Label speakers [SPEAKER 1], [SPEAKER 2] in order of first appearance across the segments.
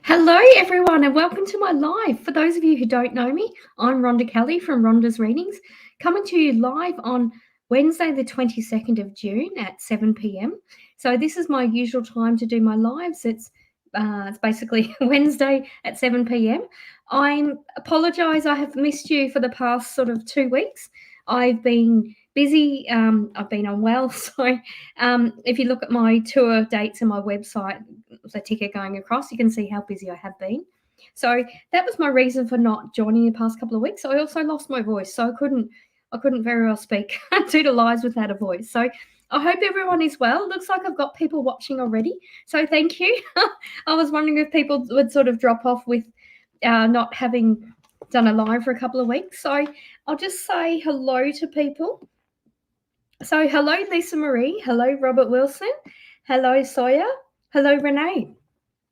[SPEAKER 1] Hello everyone and welcome to my live. For those of you who don't know me, I'm Rhonda Kelly from Rhonda's Readings, coming to you live on Wednesday the 22nd of June at 7 p.m. So this is my usual time to do my lives. It's basically Wednesday at 7 p.m. I apologise, I have missed you for the past sort of 2 weeks. I've been busy, I've been unwell, so if you look at my tour dates and my website, the ticket going across, you can see how busy I have been. So that was my reason for not joining the past couple of weeks. I also lost my voice, so I couldn't very well speak do the lives without a voice. So I hope everyone is well. It looks like I've got people watching already, so thank you. I was wondering if people would sort of drop off with not having done a live for a couple of weeks. So I'll just say hello to people. So hello, Lisa Marie. Hello, Robert Wilson. Hello, Sawyer. Hello, Renee.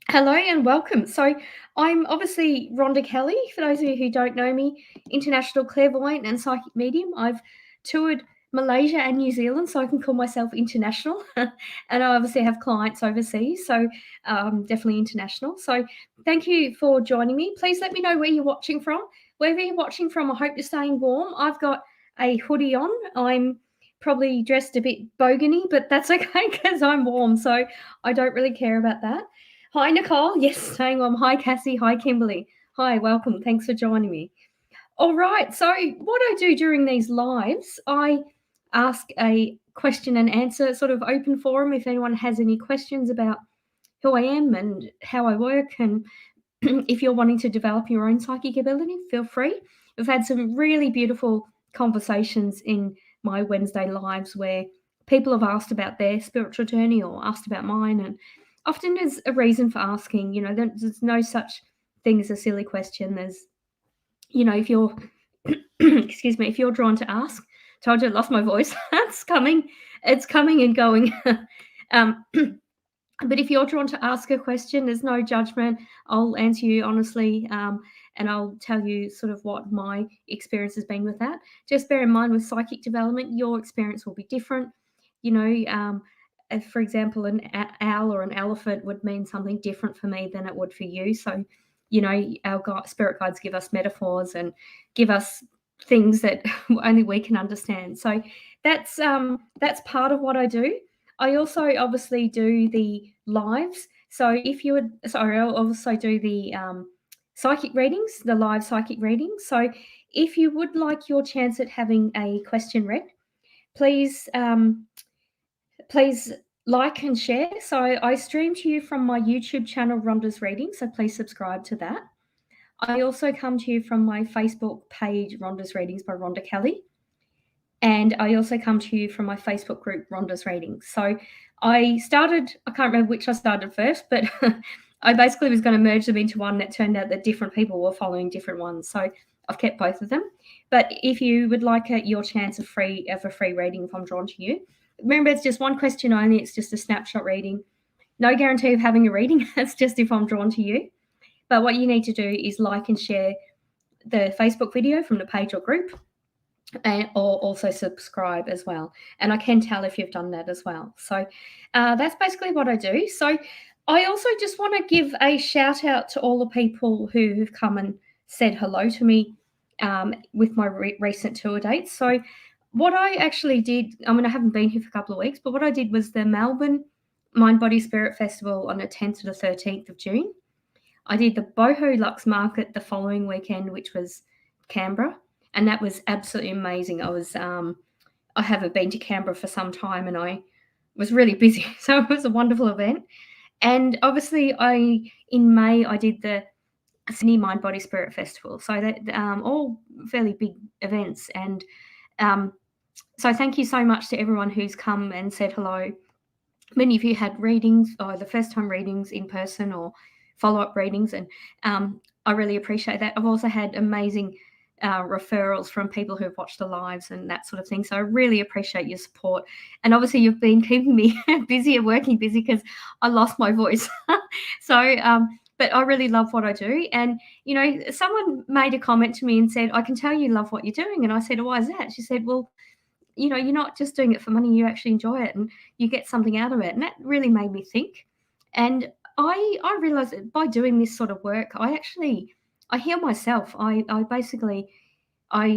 [SPEAKER 1] Hello and welcome. So I'm obviously Rhonda Kelly. For those of you who don't know me, international clairvoyant and psychic medium. I've toured Malaysia and New Zealand, so I can call myself international. And I obviously have clients overseas, so definitely international. So thank you for joining me. Please let me know where you're watching from. Wherever you're watching from, I hope you're staying warm. I've got a hoodie on. I'm probably dressed a bit bogany, but that's okay because I'm warm, so I don't really care about that. Hi, Nicole. Yes, staying warm. Hi, Cassie. Hi, Kimberly. Hi, welcome. Thanks for joining me. All right, so what I do during these lives, I ask a question and answer sort of open forum if anyone has any questions about who I am and how I work, and if you're wanting to develop your own psychic ability, feel free. We've had some really beautiful conversations in my Wednesday lives where people have asked about their spiritual journey or asked about mine, and often there's a reason for asking. You know, there's no such thing as a silly question. There's, you know, if you're excuse me, if you're drawn to ask, told you I lost my voice. It's coming and going. But if you're drawn to ask a question, there's no judgment. I'll answer you honestly, and I'll tell you sort of what my experience has been with that. Just bear in mind with psychic development, your experience will be different. You know, if, for example, an owl or an elephant would mean something different for me than it would for you. So, you know, our spirit guides give us metaphors and give us things that only we can understand. So that's part of what I do. I also obviously do the lives. So if you would, sorry, I'll also do the psychic readings, the live psychic readings. So if you would like your chance at having a question read, please like and share. So I stream to you from my YouTube channel, Rhonda's Readings. So please subscribe to that. I also come to you from my Facebook page, Rhonda's Readings by Rhonda Kelly. And I also come to you from my Facebook group, Rhonda's Readings. So I can't remember which I started first, but I basically was going to merge them into one. It turned out that different people were following different ones. So I've kept both of them. But if you would like your chance of a free reading if I'm drawn to you, remember it's just one question only. It's just a snapshot reading. No guarantee of having a reading. It's just if I'm drawn to you. But what you need to do is like and share the Facebook video from the page or group, or also subscribe as well. And I can tell if you've done that as well. So that's basically what I do. So I also just want to give a shout out to all the people who have come and said hello to me with my recent tour dates. So what I actually did, I mean, I haven't been here for a couple of weeks, but what I did was the Melbourne Mind, Body, Spirit Festival on the 10th to the 13th of June. I did the Boho Luxe market the following weekend, which was Canberra. And that was absolutely amazing. I haven't been to Canberra for some time and I was really busy. So it was a wonderful event. And obviously in May, I did the Sydney Mind Body Spirit Festival. So that all fairly big events. And so thank you so much to everyone who's come and said hello. Many of you had readings, or the first time readings in person, or follow-up readings, and I really appreciate that. I've also had amazing referrals from people who've watched the lives and that sort of thing. So I really appreciate your support. And obviously you've been keeping me busy and working busy because I lost my voice. So, but I really love what I do. And, you know, someone made a comment to me and said, I can tell you love what you're doing. And I said, why is that? She said, well, you know, you're not just doing it for money, you actually enjoy it and you get something out of it. And that really made me think. And I realized that by doing this sort of work, I heal myself. I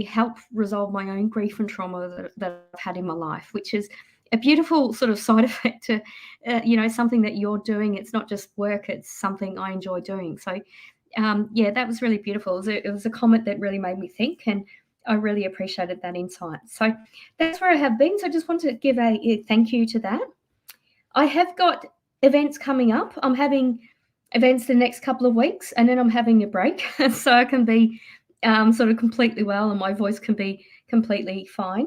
[SPEAKER 1] help resolve my own grief and trauma that I've had in my life, which is a beautiful sort of side effect to, you know, something that you're doing. It's not just work, it's something I enjoy doing. So, yeah, that was really beautiful. It was a comment that really made me think, and I really appreciated that insight. So that's where I have been. So I just want to give a thank you to that. I have got events coming up. I'm having events the next couple of weeks, and then I'm having a break so I can be sort of completely well and my voice can be completely fine.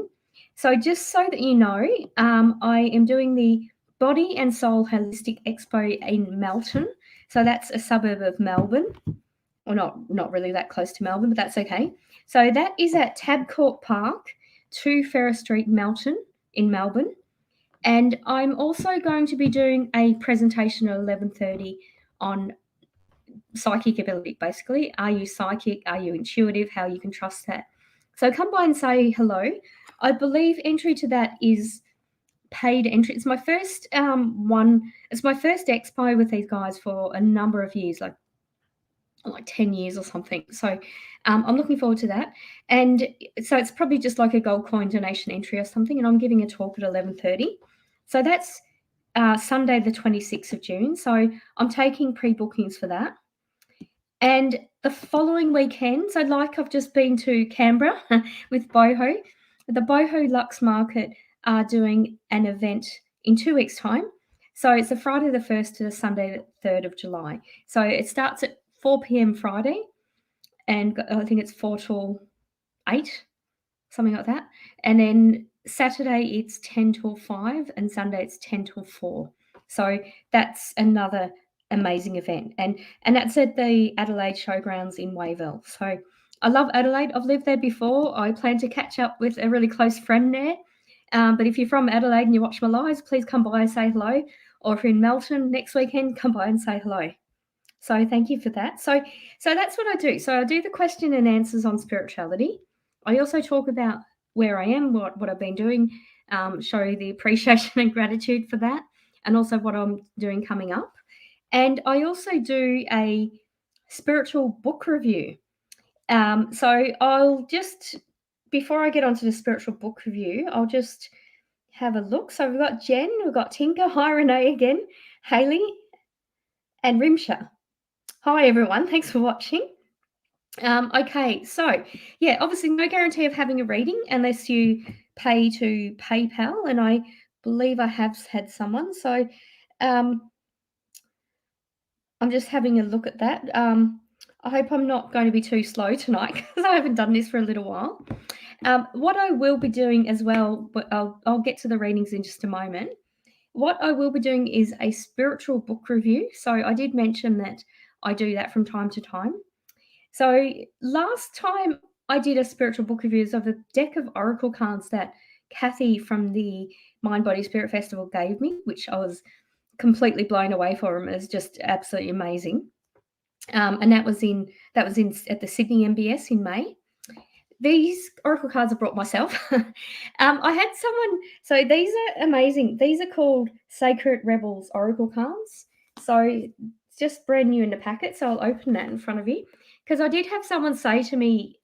[SPEAKER 1] So just so that you know, I am doing the Body and Soul Holistic Expo in Melton. So that's a suburb of Melbourne. Or not really that close to Melbourne, but that's okay. So that is at Tabcorp Park, 2 Ferris Street, Melton, in Melbourne. And I'm also going to be doing a presentation at 11:30 on psychic ability, basically. Are you psychic? Are you intuitive? How you can trust that. So come by and say hello. I believe entry to that is paid entry. It's my first one. It's my first expo with these guys for a number of years, like 10 years or something. So I'm looking forward to that. And so it's probably just like a gold coin donation entry or something. And I'm giving a talk at 11:30. So that's Sunday, the 26th of June. So I'm taking pre-bookings for that. And the following weekend, so like I've just been to Canberra with Boho, the Boho Luxe Market are doing an event in 2 weeks' time. So it's the Friday the 1st to the Sunday the 3rd of July. So it starts at 4 p.m. Friday, and I think it's 4 till 8, something like that. And then Saturday it's 10 till 5, and Sunday it's 10 till 4. So that's another amazing event. And that's at the Adelaide Showgrounds in Wayville. So I love Adelaide. I've lived there before. I plan to catch up with a really close friend there. But if you're from Adelaide and you watch my lives, please come by and say hello. Or if you're in Melton next weekend, come by and say hello. So thank you for that. So that's what I do. So I do the question and answers on spirituality. I also talk about where I am, what I've been doing, show the appreciation and gratitude for that, and also what I'm doing coming up. And I also do a spiritual book review. So I'll just, before I get onto the spiritual book review, I'll just have a look. So we've got Jen, we've got Tinker, hi Renee again, Hayley, and Rimsha. Hi everyone, thanks for watching. Okay, so yeah, obviously no guarantee of having a reading unless you pay to PayPal, and I believe I have had someone. So I'm just having a look at that. I hope I'm not going to be too slow tonight because I haven't done this for a little while. What I will be doing as well, but I'll get to the readings in just a moment. What I will be doing is a spiritual book review. So I did mention that I do that from time to time. So last time I did a spiritual book review of a deck of oracle cards that Kathy from the Mind Body Spirit Festival gave me, which I was completely blown away for them. It was just absolutely amazing. And that was in at the Sydney MBS in May. These oracle cards I brought myself. I had someone. So these are amazing. These are called Sacred Rebels oracle cards. So it's just brand new in the packet. So I'll open that in front of you. Because I did have someone say to me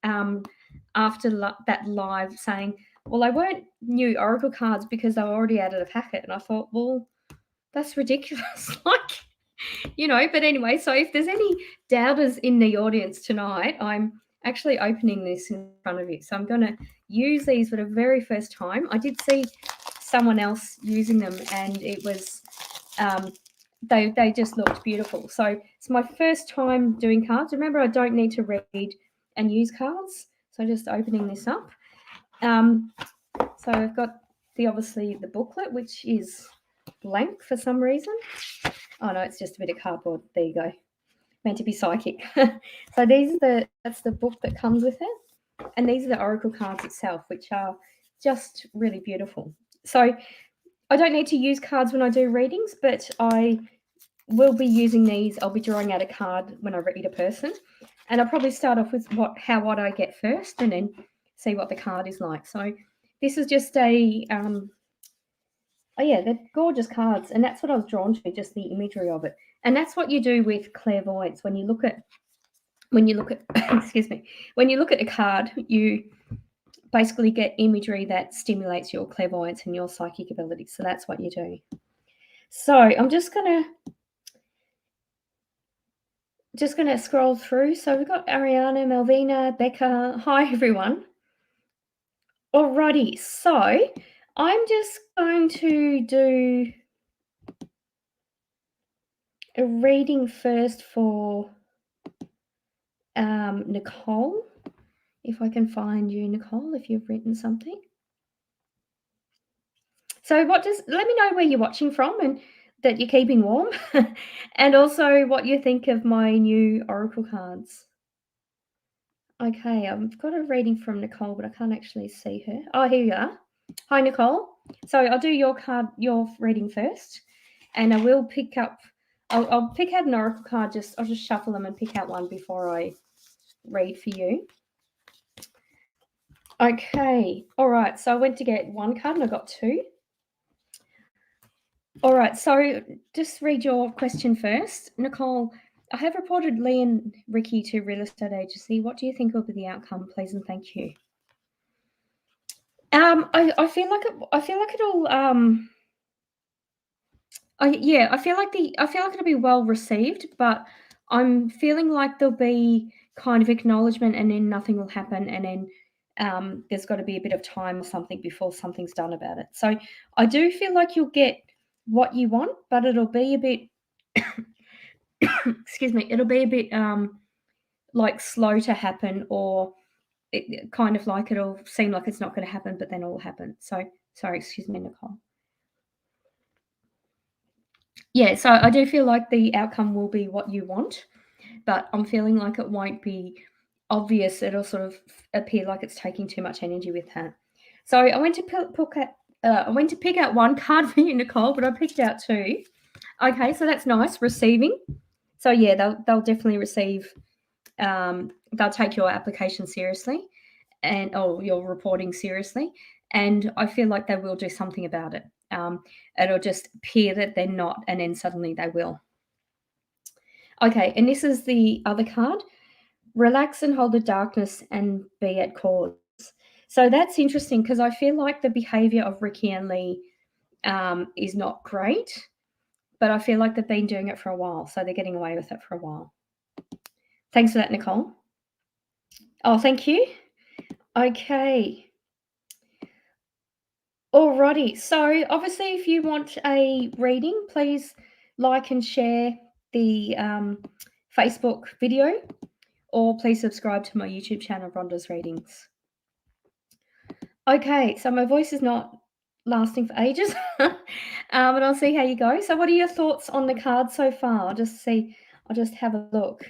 [SPEAKER 1] after that live saying, well, they weren't new oracle cards because they were already out of the packet. And I thought, well, that's ridiculous. Like, you know, but anyway, so if there's any doubters in the audience tonight, I'm actually opening this in front of you. So I'm going to use these for the very first time. I did see someone else using them, and it was they just looked beautiful. So it's my first time doing cards. Remember, I don't need to read and use cards. So just opening this up. So I've got obviously the booklet, which is blank for some reason. Oh no, it's just a bit of cardboard. There you go. Meant to be psychic. So that's the book that comes with it, and these are the oracle cards itself, which are just really beautiful. So I don't need to use cards when I do readings, but I will be using these. I'll be drawing out a card when I read a person, and I'll probably start off with what I get first, and then see what the card is like. So this is just a oh yeah, they're gorgeous cards, and that's what I was drawn to, just the imagery of it. And that's what you do with clairvoyance. When you look at excuse me, when you look at a card, you basically get imagery that stimulates your clairvoyance and your psychic abilities. So that's what you do. So I'm just gonna scroll through. So we've got Ariana, Melvina, Becca. Hi everyone. Alrighty, so I'm just going to do a reading first for Nicole. If I can find you, Nicole, if you've written something. So let me know where you're watching from and that you're keeping warm, and also what you think of my new oracle cards. Okay, I've got a reading from Nicole, but I can't actually see her. Oh, here you are. Hi, Nicole. So I'll do your reading first, and I will pick up. I'll pick out an oracle card. I'll just shuffle them and pick out one before I read for you. Okay. All right. So I went to get one card and I got two. All right. So just read your question first, Nicole. I have reported Lee and Ricky to real estate agency. What do you think will be the outcome, please, and thank you. I feel like it'll I feel like it'll be well received, but I'm feeling like there'll be kind of acknowledgement and then nothing will happen, and then there's got to be a bit of time or something before something's done about it. So I do feel like you'll get what you want, but it'll be a bit excuse me, it'll be a bit like slow to happen, or it kind of like it'll seem like it's not going to happen, but then it'll happen. So sorry, excuse me, Nicole. Yeah, so I do feel like the outcome will be what you want, but I'm feeling like it won't be obvious. It'll sort of appear like it's taking too much energy with that. So I went to pick out one card for you, Nicole, but I picked out two. Okay, so that's nice. Receiving. So yeah, they'll definitely receive. They'll take your application seriously, and your reporting seriously, and I feel like they will do something about it. It'll just appear that they're not, and then suddenly they will. Okay, and this is the other card. Relax and hold the darkness and be at cause. So that's interesting because I feel like the behavior of Ricky and Lee is not great, but I feel like they've been doing it for a while, so they're getting away with it for a while. Thanks for that, Nicole. Oh, thank you. Okay. Alrighty. So obviously, if you want a reading, please like and share the Facebook video, or please subscribe to my YouTube channel, Rhonda's Readings. Okay, so my voice is not lasting for ages, but I'll see how you go. So what are your thoughts on the card so far? I'll just have a look.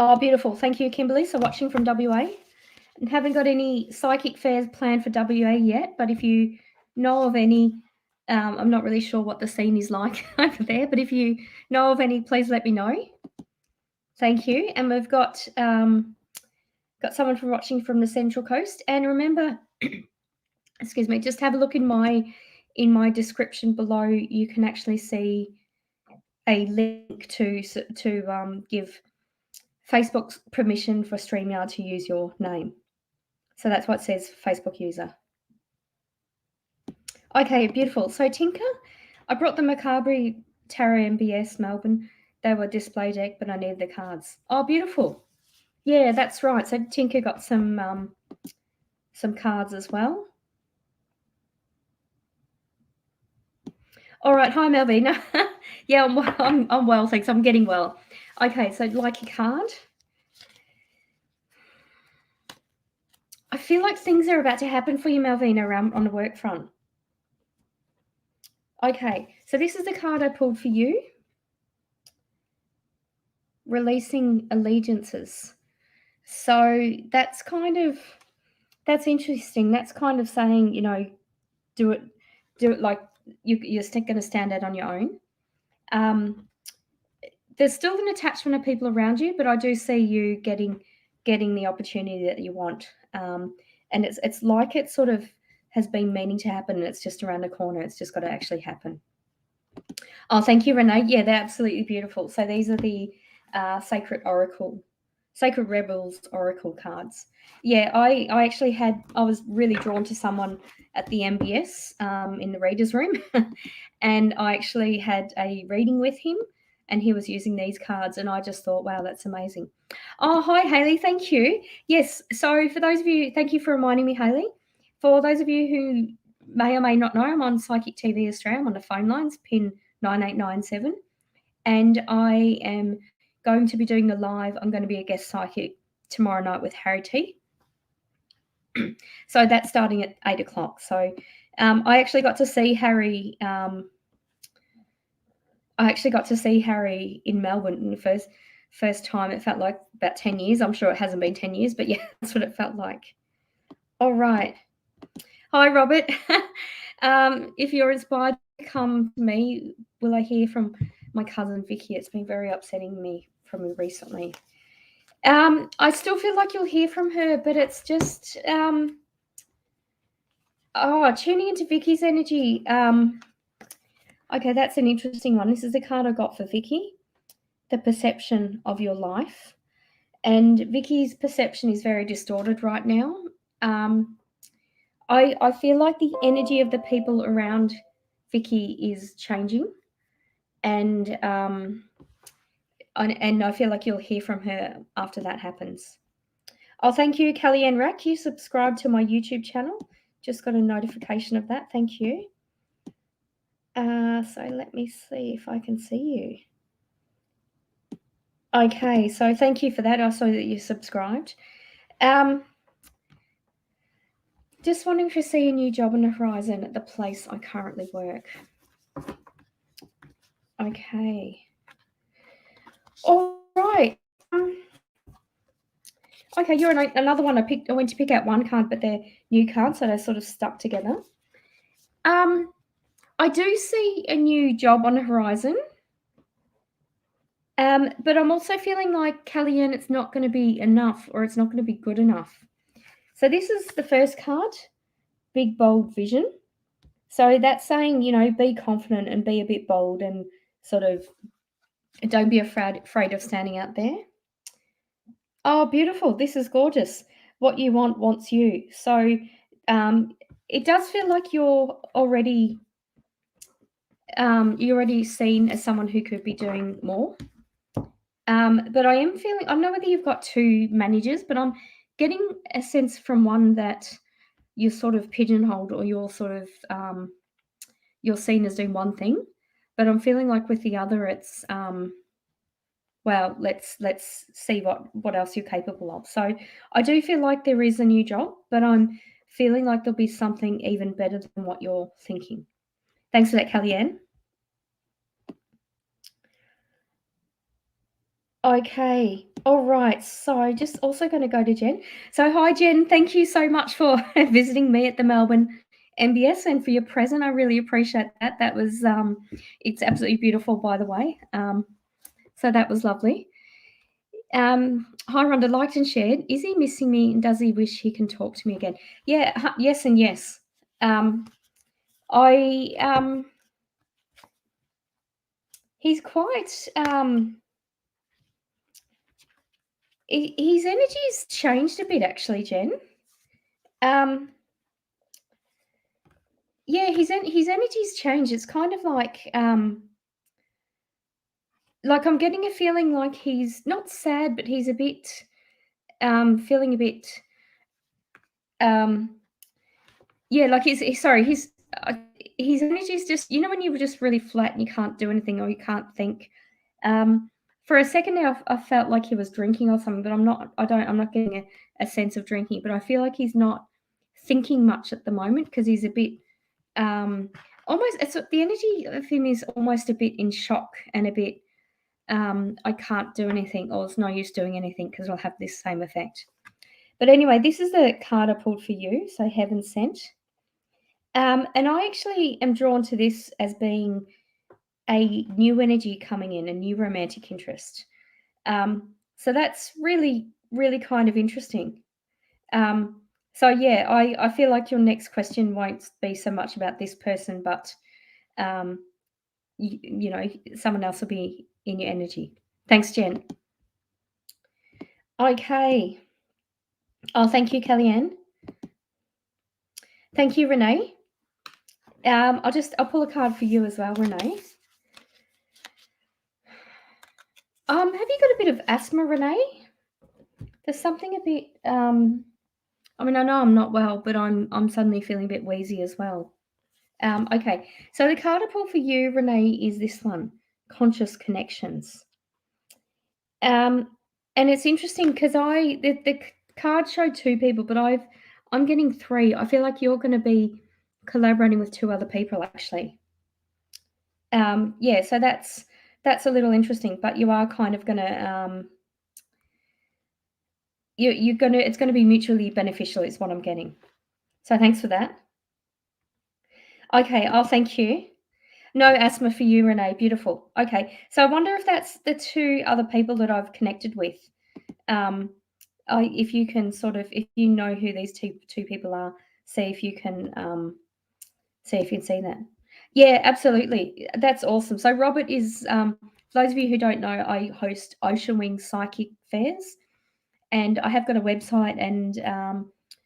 [SPEAKER 1] Oh, beautiful. Thank you, Kimberly. So watching from WA. And haven't got any psychic fairs planned for WA yet, but if you know of any, I'm not really sure what the scene is like over there, but if you know of any, please let me know. Thank you. And we've got someone from watching from the Central Coast. And remember, excuse me, just have a look in my description below. You can actually see a link to give Facebook permission for StreamYard to use your name. So that's what says Facebook user. Okay, beautiful. So Tinker, I brought the Macabre Tarot MBS Melbourne. They were display deck, but I needed the cards. Oh, beautiful. Yeah, that's right. So Tinker got some cards as well. All right. Hi, Malvina. Yeah, I'm well, thanks. I'm getting well. Okay, so like your card. I feel like things are about to happen for you, Malvina, around on the work front. Okay, so this is the card I pulled for you. Releasing allegiances. So that's interesting. That's kind of saying, do it like you're going to stand out on your own. There's still an attachment of people around you, but I do see you getting the opportunity that you want. And it's like it sort of has been meaning to happen, and it's just around the corner. It's just got to actually happen. Oh, thank you, Renee. Yeah, they're absolutely beautiful. So these are the Sacred Rebels Oracle cards. Yeah, I was really drawn to someone at the MBS in the readers room, and I actually had a reading with him, and he was using these cards, and I just thought, wow, that's amazing. Oh, hi, Haley. Thank you. Yes. So for those of you, thank you for reminding me, Haley. For those of you who may or may not know, I'm on Psychic TV Australia. I'm on the phone lines, pin 9897, and I am going to be doing the live. I'm going to be a guest psychic tomorrow night with Harry T. So that's starting at 8 o'clock. So I actually got to see Harry. I actually got to see Harry in Melbourne in the first time. It felt like about 10 years. I'm sure it hasn't been 10 years, but yeah, that's what it felt like. All right. Hi, Robert. If you're inspired to come to me, will I hear from my cousin Vicky? It's been very upsetting me from me recently. I still feel like you'll hear from her, but it's just tuning into Vicky's energy. Okay, that's an interesting one. This is the card I got for Vicky, the perception of your life. And Vicky's perception is very distorted right now. I feel like the energy of the people around Vicky is changing, and I feel like you'll hear from her after that happens. Oh, thank you, Kellyanne Rack. You subscribed to my YouTube channel. Just got a notification of that. Thank you. So let me see if I can see you. Okay, so thank you for that. I saw that you subscribed. Just wanting to see a new job on the horizon at the place I currently work. Okay. All right. Okay, you're another one. I went to pick out one card, but they're new cards, so they're sort of stuck together. I do see a new job on the horizon. But I'm also feeling like, Kellyanne, it's not going to be enough, or it's not going to be good enough. So this is the first card, big, bold vision. So that's saying, be confident and be a bit bold and sort of don't be afraid of standing out there. Oh, beautiful. This is gorgeous. What you want wants you. So it does feel like you're already seen as someone who could be doing more. But I am feeling, I don't know whether you've got two managers, but I'm getting a sense from one that you're sort of pigeonholed, or you're sort of, you're seen as doing one thing. But I'm feeling like with the other, it's, well, let's see what else you're capable of. So I do feel like there is a new job, but I'm feeling like there'll be something even better than what you're thinking. Thanks for that, Kellyanne. Okay. All right. So just also going to go to Jen. So hi, Jen. Thank you so much for visiting me at the Melbourne MBS and for your present. I really appreciate that. That was, it's absolutely beautiful, by the way. So that was lovely. Hi, Rhonda, liked and shared. Is he missing me, and does he wish he can talk to me again? Yeah, yes and yes. He's quite, his energy's changed a bit, actually, Jen. Yeah, his energy's changed. It's kind of like I'm getting a feeling like he's not sad, but he's a bit feeling a bit yeah, like he's sorry, his energy is just, when you were just really flat and you can't do anything or you can't think. For a second there, I felt like he was drinking or something, but I'm not. I'm not getting a sense of drinking. But I feel like he's not thinking much at the moment because he's a bit almost. The energy of him is almost a bit in shock and a bit. I can't do anything, or it's no use doing anything because it'll have this same effect. But anyway, this is the card I pulled for you. So Heaven Sent. And I actually am drawn to this as being a new energy coming in, a new romantic interest. So that's really, really kind of interesting. So yeah, I feel like your next question won't be so much about this person, but someone else will be in your energy. Thanks, Jen. Okay. Oh, thank you, Kellyanne. Thank you, Renee. I'll pull a card for you as well, Renee. Have you got a bit of asthma, Renee? There's something a bit. I know I'm not well, but I'm suddenly feeling a bit wheezy as well. Okay, so the card I pulled for you, Renee, is this one, Conscious Connections. And it's interesting because the card showed two people, but I'm getting three. I feel like you're going to be collaborating with two other people actually. Yeah, so that's a little interesting, but you are kind of going to it's going to be mutually beneficial is what I'm getting. So thanks for that. Okay, I'll thank you. No asthma for you, Renee. Beautiful. Okay, so I wonder if that's the two other people that I've connected with. If you can if you know who these two people are, see if you can see that. Yeah, absolutely. That's awesome. So Robert is, for those of you who don't know, I host Ocean Wing Psychic Fairs, and I have got a website, and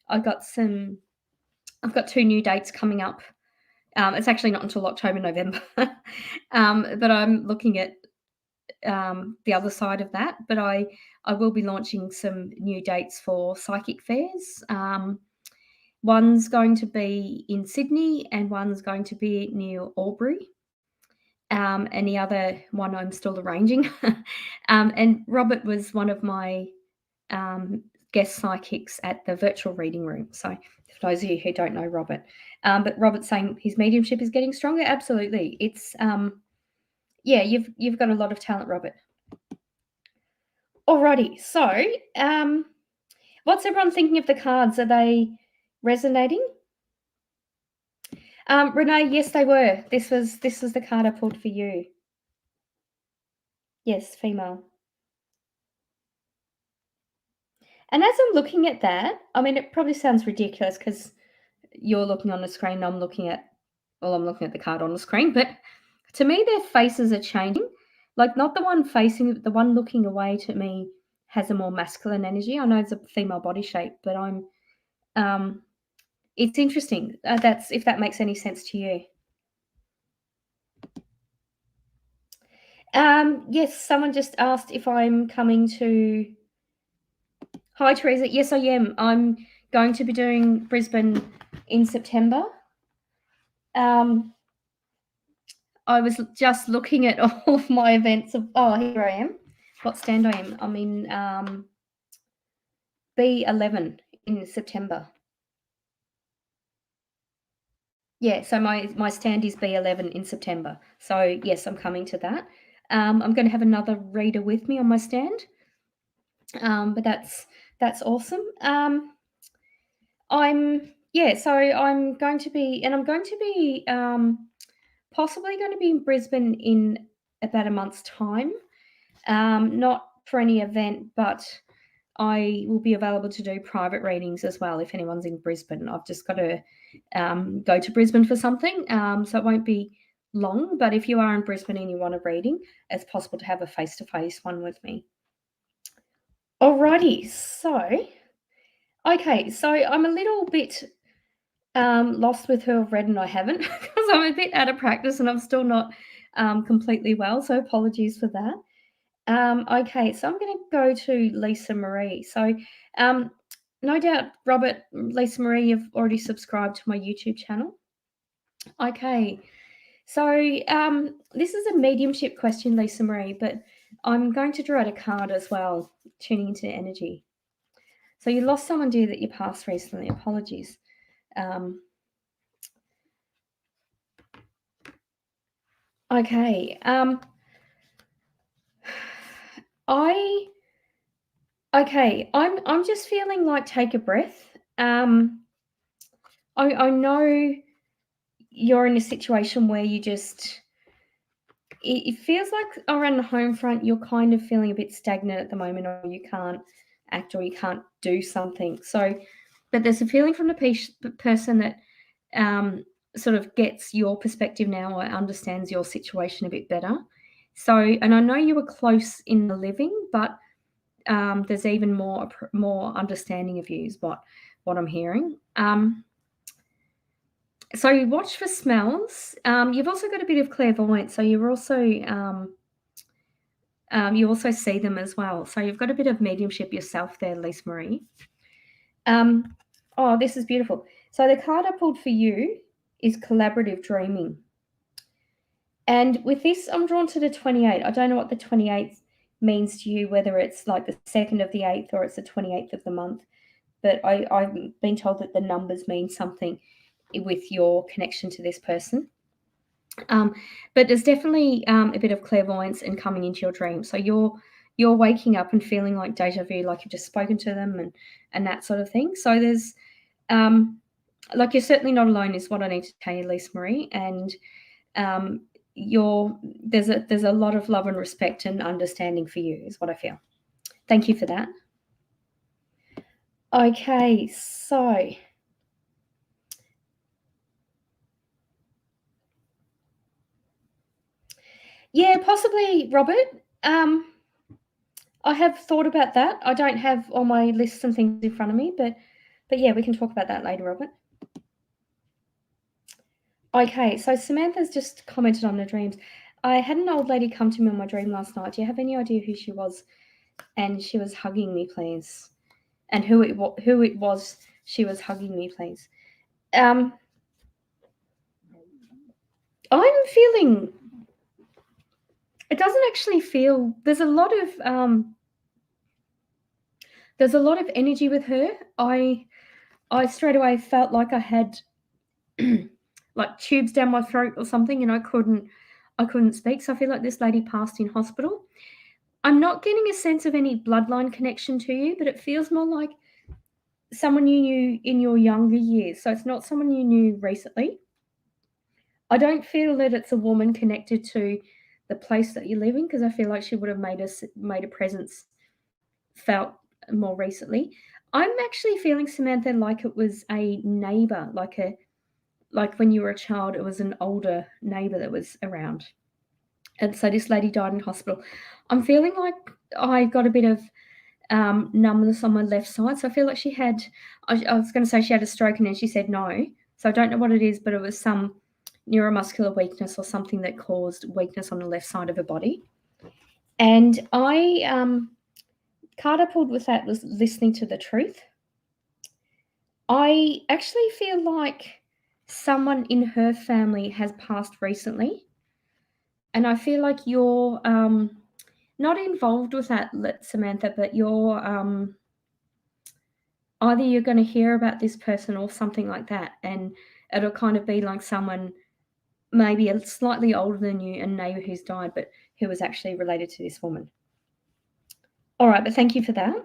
[SPEAKER 1] I've got two new dates coming up. It's actually not until October, November, but I'm looking at the other side of that. But I will be launching some new dates for psychic fairs. One's going to be in Sydney and one's going to be near Albury. And the other one I'm still arranging. And Robert was one of my guest psychics at the virtual reading room. So for those of you who don't know Robert, but Robert's saying his mediumship is getting stronger. Absolutely. It's, you've got a lot of talent, Robert. Alrighty. So what's everyone thinking of the cards? Are they resonating? Renee, yes, they were. This was the card I pulled for you. Yes, female. And as I'm looking at that, I mean, it probably sounds ridiculous because you're looking on the screen, I'm looking at the card on the screen, but to me, their faces are changing. Like, not the one facing, the one looking away to me has a more masculine energy. I know it's a female body shape, but it's interesting. That's if that makes any sense to you. Yes, someone just asked if I'm coming to. Hi, Teresa. Yes, I am. I'm going to be doing Brisbane in September. I was just looking at all of my events. Here I am. What stand I am? I'm in B11 in September. Yeah, so my stand is B11 in September. So yes, I'm coming to that. I'm going to have another reader with me on my stand. But that's awesome. So I'm going to be possibly going to be in Brisbane in about a month's time. Not for any event, but I will be available to do private readings as well if anyone's in Brisbane. I've just got to go to Brisbane for something, so it won't be long. But if you are in Brisbane and you want a reading, it's possible to have a face-to-face one with me. Alrighty, so I'm a little bit lost with who I've read and I haven't because I'm a bit out of practice and I'm still not completely well, so apologies for that. Okay, so I'm going to go to Lisa Marie. So no doubt, Robert, Lisa Marie, you've already subscribed to my YouTube channel. Okay. So this is a mediumship question, Lisa Marie, but I'm going to draw out a card as well, tuning into energy. So you lost someone dear that you passed recently. Apologies. Okay. I'm just feeling like take a breath. I know you're in a situation where you just it feels like around the home front you're kind of feeling a bit stagnant at the moment, or you can't act or you can't do something. So, but there's a feeling from the person that sort of gets your perspective now or understands your situation a bit better. So, and I know you were close in the living, but there's even more understanding of you is what I'm hearing. So you watch for smells. You've also got a bit of clairvoyance, so you also see them as well. So you've got a bit of mediumship yourself there, Lise Marie. Oh, this is beautiful. So the card I pulled for you is collaborative dreaming. And with this, I'm drawn to the 28. I don't know what the 28th means to you, whether it's like the 2nd of the 8th or it's the 28th of the month. But I've been told that the numbers mean something with your connection to this person. But there's definitely a bit of clairvoyance and coming into your dream. So you're waking up and feeling like deja vu, like you've just spoken to them and that sort of thing. So there's like you're certainly not alone is what I need to tell you, Lise Marie. And there's a lot of love and respect and understanding for you is what I feel. Thank you for that. Okay, so yeah, possibly Robert. I have thought about that. I don't have all my lists and things in front of me, but yeah, we can talk about that later, Robert. Okay, so Samantha's just commented on the dreams. I had an old lady come to me in my dream last night. Do you have any idea who she was? And she was hugging me, please. And who it was she was hugging me, please. I'm feeling. It doesn't actually feel. There's a lot of energy with her. I straight away felt like I had like tubes down my throat or something, and I couldn't speak. So I feel like this lady passed in hospital. I'm not getting a sense of any bloodline connection to you, but it feels more like someone you knew in your younger years. So it's not someone you knew recently. I don't feel that it's a woman connected to the place that you live in, because I feel like she would have made a presence felt more recently. I'm actually feeling, Samantha, like it was a neighbor, like when you were a child, it was an older neighbor that was around. And so this lady died in hospital. I'm feeling like I got a bit of numbness on my left side. So I feel like I was going to say she had a stroke, and then she said no. So I don't know what it is, but it was some neuromuscular weakness or something that caused weakness on the left side of her body. And card I pulled with that was listening to the truth. I actually feel like someone in her family has passed recently. And I feel like you're not involved with that, Samantha, but you're either you're going to hear about this person or something like that. And it'll kind of be like someone maybe a slightly older than you, a neighbor who's died, but who was actually related to this woman. All right, but thank you for that.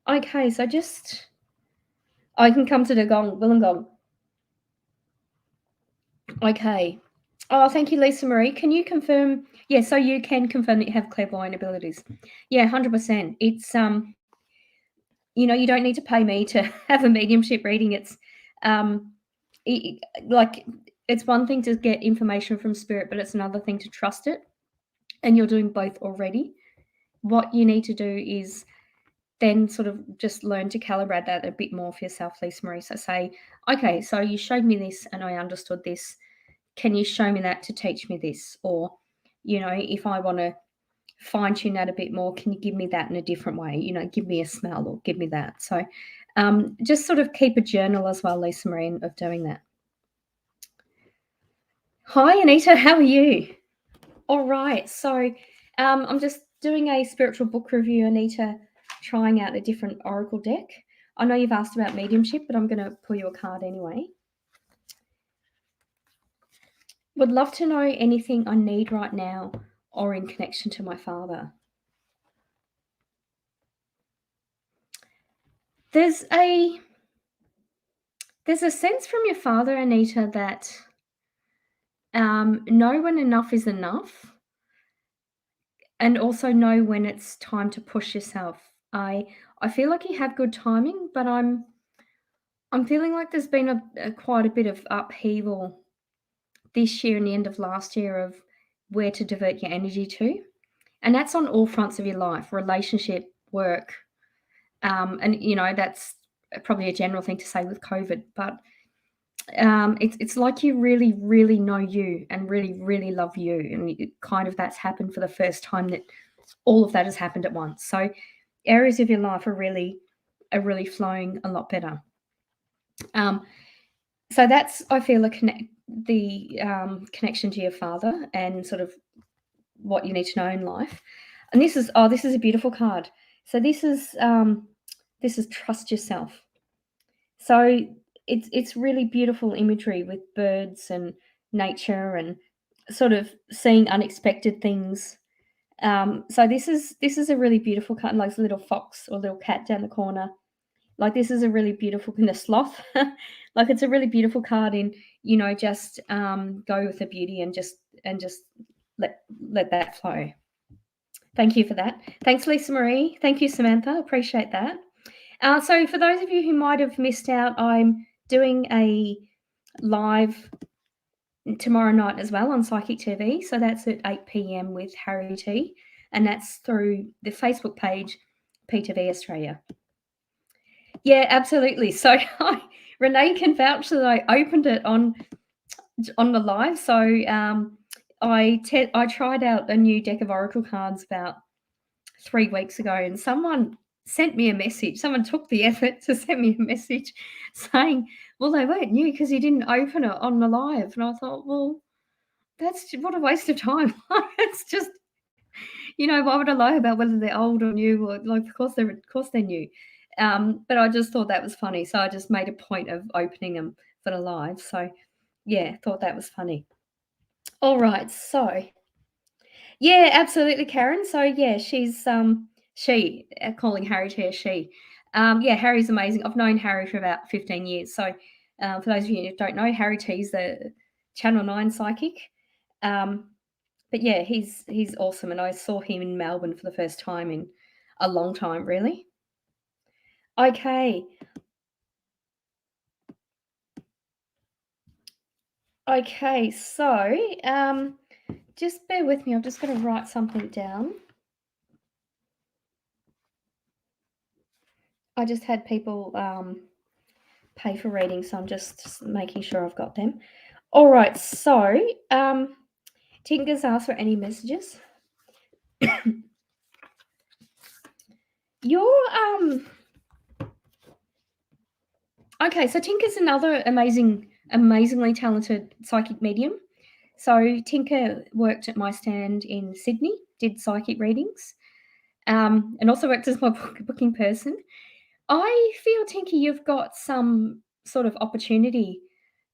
[SPEAKER 1] Okay, so I can come to the Wollongong. Okay. Oh, thank you, Lisa Marie. Can you confirm? Yeah, so you can confirm that you have clairvoyant abilities. Yeah, 100%. It's you don't need to pay me to have a mediumship reading. It's like it's one thing to get information from spirit, but it's another thing to trust it. And you're doing both already. What you need to do is then sort of just learn to calibrate that a bit more for yourself, Lisa Marie. So say, okay, so you showed me this and I understood this. Can you show me that to teach me this? Or, if I want to fine tune that a bit more, can you give me that in a different way? Give me a smell or give me that. So just sort of keep a journal as well, Lisa Marie, of doing that. Hi, Anita. How are you? All right. So, I'm just doing a spiritual book review, Anita, trying out a different oracle deck. I know you've asked about mediumship, but I'm going to pull you a card anyway. Would love to know anything I need right now or in connection to my father. There's a sense from your father, Anita, that know when enough is enough, and also know when it's time to push yourself. I feel like you have good timing, but I'm feeling like there's been a quite a bit of upheaval this year and the end of last year of where to divert your energy to, and that's on all fronts of your life: relationship, work, and that's probably a general thing to say with COVID, but it's like you really, really know you and really, really love you, and kind of that's happened for the first time that all of that has happened at once. So areas of your life are really flowing a lot better. Um, so that's I feel the connection to your father and sort of what you need to know in life. And this is a beautiful card. So this is trust yourself. So it's really beautiful imagery with birds and nature and sort of seeing unexpected things. So this is a really beautiful card, like a little fox or little cat down the corner. Like this is a really beautiful kind of sloth. Like it's a really beautiful card in, just go with the beauty and just let that flow. Thank you for that. Thanks, Lisa Marie. Thank you, Samantha. Appreciate that. So for those of you who might have missed out, I'm doing a live tomorrow night as well on Psychic TV. So that's at 8 p.m. with Harry T. And that's through the Facebook page, PTV Australia. Yeah, absolutely. So Renee can vouch that I opened it on the live. So I tried out a new deck of oracle cards about 3 weeks ago, and someone sent me a message. Someone took the effort to send me a message saying, "Well, they weren't new because you didn't open it on the live." And I thought, well, what a waste of time. It's just, why would I lie about whether they're old or new? Or like, of course they're new. But I just thought that was funny, so I just made a point of opening them for the live. So yeah, thought that was funny. All right, so yeah, absolutely, Karen. So yeah, she's she calling Harry to a she. Yeah, Harry's amazing. I've known Harry for about 15 years. So for those of you who don't know, Harry T's the Channel 9 psychic. But yeah, he's awesome, and I saw him in Melbourne for the first time in a long time, really. Okay. Okay, so just bear with me. I'm just going to write something down. I just had people pay for readings, so I'm just making sure I've got them. All right, so Tinker's asked for any messages. You're okay. So Tinker's another amazingly talented psychic medium. So Tinker worked at my stand in Sydney, did psychic readings, and also worked as my booking person. I feel, Tinker, you've got some sort of opportunity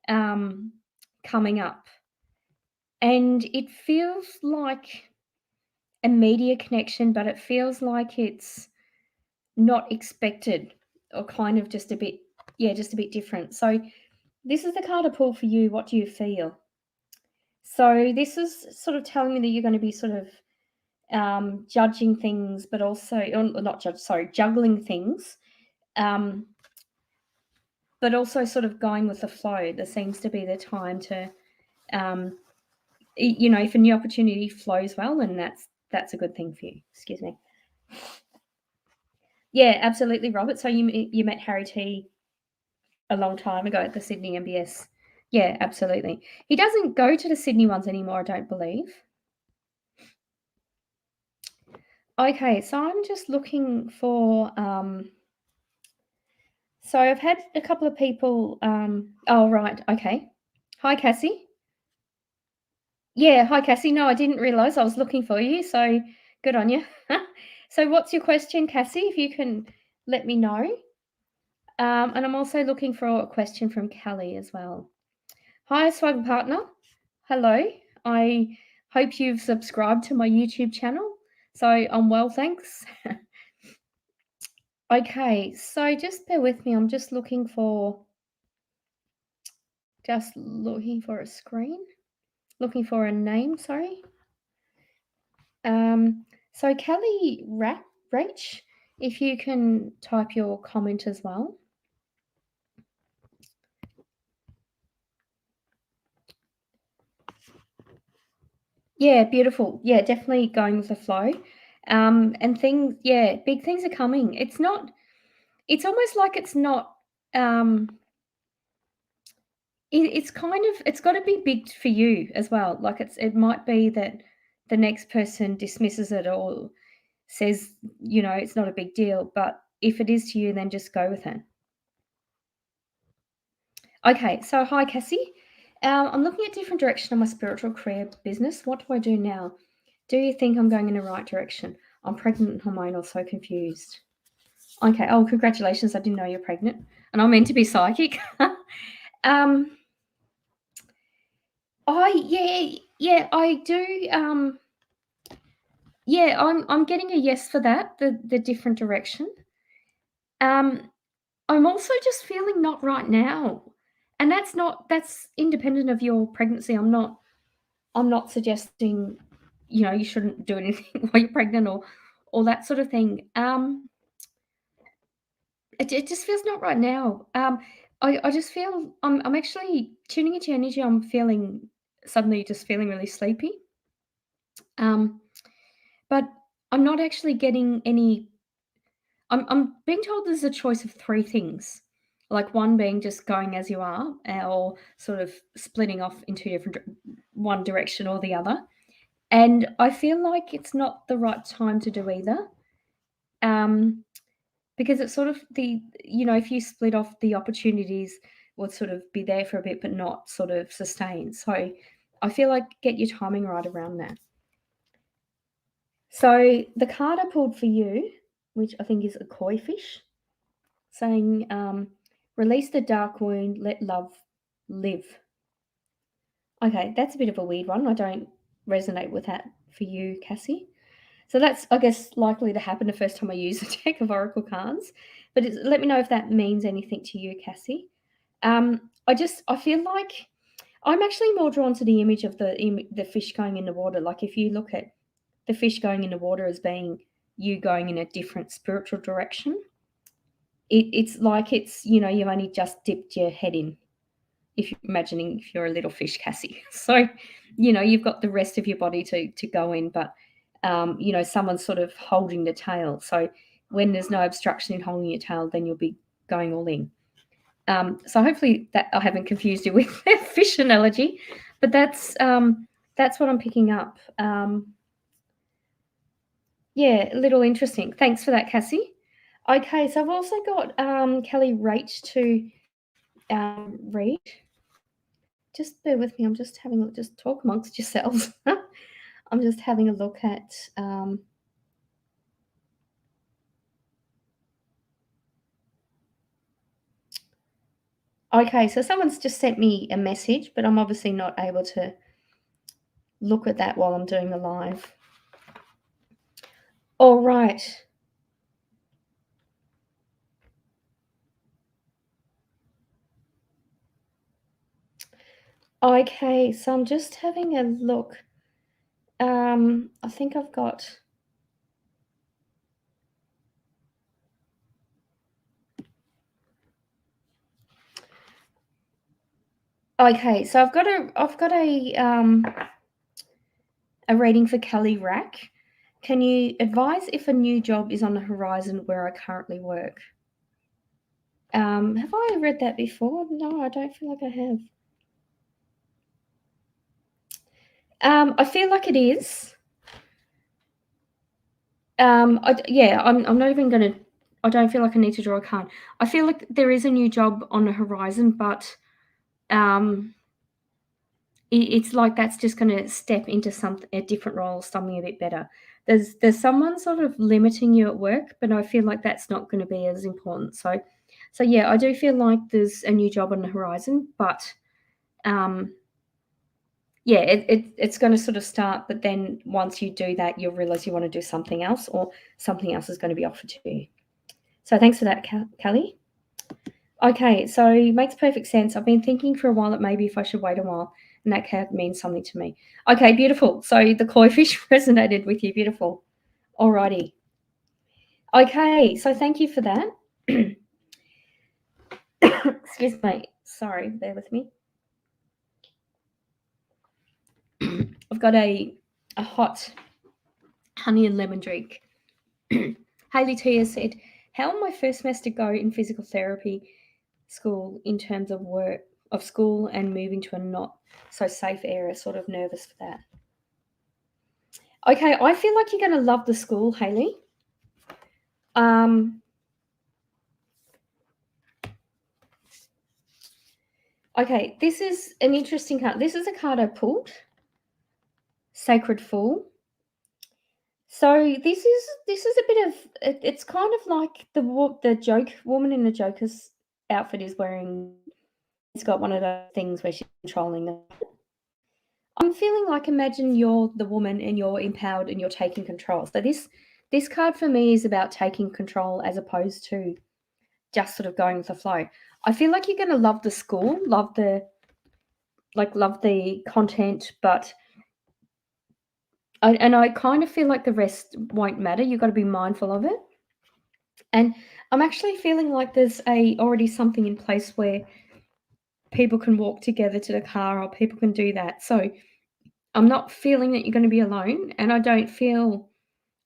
[SPEAKER 1] coming up, and it feels like a media connection, but it feels like it's not expected or kind of just a bit, just a bit different. So this is the card I pull for you. What do you feel? So this is sort of telling me that you're going to be sort of judging things, but also or not judge, sorry, juggling things, but also sort of going with the flow. There seems to be the time to, if a new opportunity flows well, then that's a good thing for you. Excuse me. Yeah, absolutely, Robert. So you met Harry T a long time ago at the Sydney MBS. Yeah, absolutely. He doesn't go to the Sydney ones anymore, I don't believe. Okay, so I'm just looking for so I've had a couple of people oh right, okay. Hi Cassie. Yeah, hi Cassie. No, I didn't realise I was looking for you, so good on you. So what's your question, Cassie, if you can let me know? And I'm also looking for a question from Kelly as well. Hi, Swag Partner. Hello. I hope you've subscribed to my YouTube channel. So I'm well, thanks. Okay, so just bear with me. I'm just looking for a screen. Looking for a name, sorry. So Kelly Rach, if you can type your comment as well. Yeah, beautiful. Yeah, definitely going with the flow. And things, yeah, big things are coming. It's almost like it's not, um, it's kind of, it's got to be big for you as well. Like it might be that the next person dismisses it or says, it's not a big deal. But if it is to you, then just go with it. Okay, so hi Cassie. I'm looking at different direction on my spiritual career business. What do I do now? Do you think I'm going in the right direction? I'm pregnant and hormonal, so confused. Okay. Oh, congratulations! I didn't know you're pregnant, and I'm meant to be psychic. um, I do. Yeah, I'm getting a yes for that. The different direction. Um, I'm also just feeling not right now, and that's independent of your pregnancy. I'm not suggesting, you shouldn't do anything while you're pregnant or that sort of thing. It just feels not right now. I just feel I'm actually tuning into energy. I'm feeling suddenly just feeling really sleepy. Um, but I'm not actually getting any. I'm being told there's a choice of three things, like one being just going as you are, or sort of splitting off into one direction or the other. And I feel like it's not the right time to do either. Um, because it's sort of if you split off, the opportunities would sort of be there for a bit, but not sort of sustain. So I feel like get your timing right around that. So the card I pulled for you, which I think is a koi fish, saying, release the dark wound, let love live. Okay, that's a bit of a weird one. I don't resonate with that for you, Cassie. So that's, I guess, likely to happen the first time I use a deck of oracle cards. But let me know if that means anything to you, Cassie. I feel like I'm actually more drawn to the image of the fish going in the water. Like if you look at the fish going in the water as being you going in a different spiritual direction, it's like you've only just dipped your head in. If you're imagining if you're a little fish, Cassie. So, you've got the rest of your body to go in, but someone's sort of holding the tail. So when there's no obstruction in holding your tail, then you'll be going all in. So hopefully that I haven't confused you with a fish analogy, but that's what I'm picking up. Yeah, a little interesting. Thanks for that, Cassie. Okay, so I've also got Kelly Rach to read. Just bear with me. I'm just having a just talk amongst yourselves. I'm just having a look at. Okay, so someone's just sent me a message, but I'm obviously not able to look at that while I'm doing the live. All right. Okay, so I'm just having a look. I think I've got. Okay, so I've got a rating for Kelly Rack. Can you advise if a new job is on the horizon where I currently work? Have I read that before? No, I don't feel like I have. I feel like it is. I'm not even gonna. I don't feel like I need to draw a card. I feel like there is a new job on the horizon, but it's like that's just going to step into a different role, something a bit better. There's someone sort of limiting you at work, but I feel like that's not going to be as important. So yeah, I do feel like there's a new job on the horizon, but um, yeah, it's going to sort of start. But then once you do that, you'll realize you want to do something else, or something else is going to be offered to you. So thanks for that, Kelly. Okay, so makes perfect sense. I've been thinking for a while that maybe if I should wait a while, and that card means something to me. Okay, beautiful. So the koi fish resonated with you. Beautiful. Alrighty. Okay, so thank you for that. Excuse me. Sorry, bear with me. I've got a hot honey and lemon drink. Hayley Tia said, "How will my first semester go in physical therapy school in terms of work of school and moving to a not so safe area? Sort of nervous for that." Okay, I feel like you're going to love the school, Hayley. Okay, this is an interesting card. This is a card I pulled. Sacred Fool. So this is a bit of it's kind of like the joke woman in the Joker's outfit is wearing. It's got one of those things where she's controlling them. I'm feeling like imagine you're the woman and you're empowered and you're taking control. So this card for me is about taking control as opposed to just sort of going with the flow. I feel like you're going to love the school, love the content, but I kind of feel like the rest won't matter. You've got to be mindful of it. And I'm actually feeling like there's already something in place where people can walk together to the car or people can do that. So I'm not feeling that you're going to be alone, and I don't feel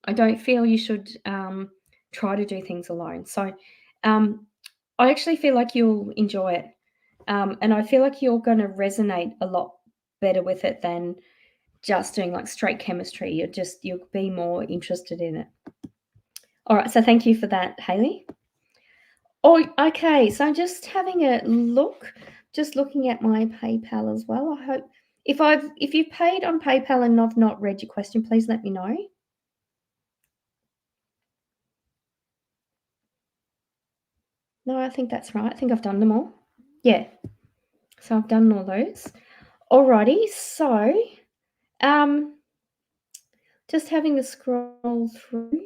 [SPEAKER 1] you should try to do things alone. So I actually feel like you'll enjoy it, and I feel like you're going to resonate a lot better with it than just doing like straight chemistry. You'll be more interested in it. All right, so thank you for that, Hayley. Oh, okay. So I'm just having a look, just looking at my PayPal as well. I hope if you've paid on PayPal and I've not read your question, please let me know. No, I think that's right. I think I've done them all. Yeah. So I've done all those. Alrighty. So, just having a scroll through.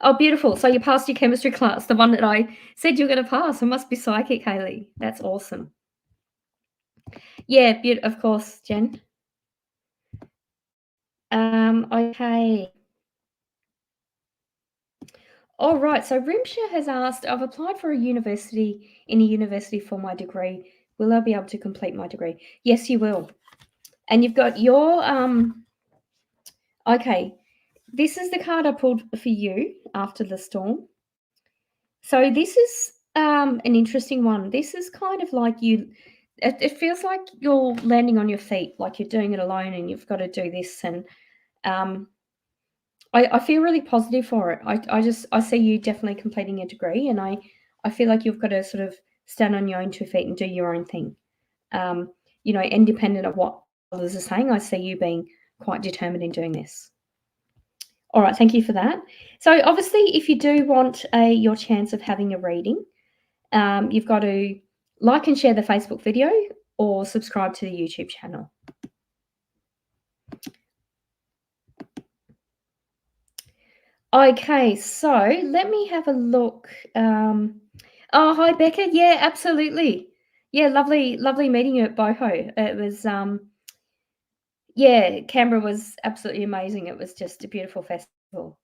[SPEAKER 1] Oh, beautiful. So you passed your chemistry class, the one that I said you were going to pass. It must be psychic, Hayley. That's awesome. Yeah, of course, Jen. Okay. All right. So Rimsha has asked, I've applied for a university for my degree. Will I be able to complete my degree? Yes, you will. And you've got your okay. This is the card I pulled for you after the storm. So this is an interesting one. This is kind of like it feels like you're landing on your feet, like you're doing it alone and you've got to do this. And I feel really positive for it. I see you definitely completing a degree, and I feel like you've got to sort of stand on your own 2 feet and do your own thing. Independent of what others are saying, I see you being quite determined in doing this. All right, thank you for that. So obviously, if you do want your chance of having a reading, you've got to like and share the Facebook video or subscribe to the YouTube channel. Okay, so let me have a look. Oh, hi, Becca. Yeah, absolutely. Yeah, lovely meeting you at Boho. It was, yeah, Canberra was absolutely amazing. It was just a beautiful festival.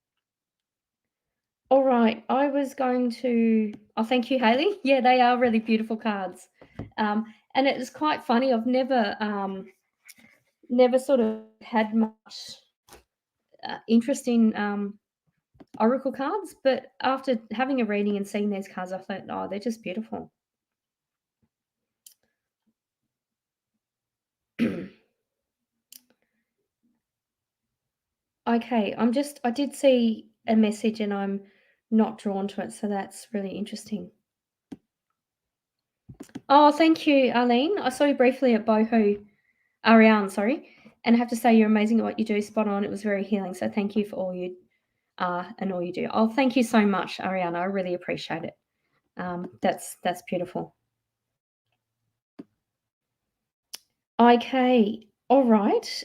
[SPEAKER 1] All right, I was going to. Oh, thank you, Hayley. Yeah, they are really beautiful cards, and it was quite funny. I've never sort of had much interest in oracle cards, but after having a reading and seeing these cards, I thought, oh, they're just beautiful. Okay, I did see a message and I'm not drawn to it, so that's really interesting. Oh, thank you, Arlene. I saw you briefly at Boho Ariane, sorry. And I have to say, you're amazing at what you do. Spot on. It was very healing. So thank you for all you are and all you do. Oh, thank you so much, Ariana. I really appreciate it. That's beautiful. Okay. All right.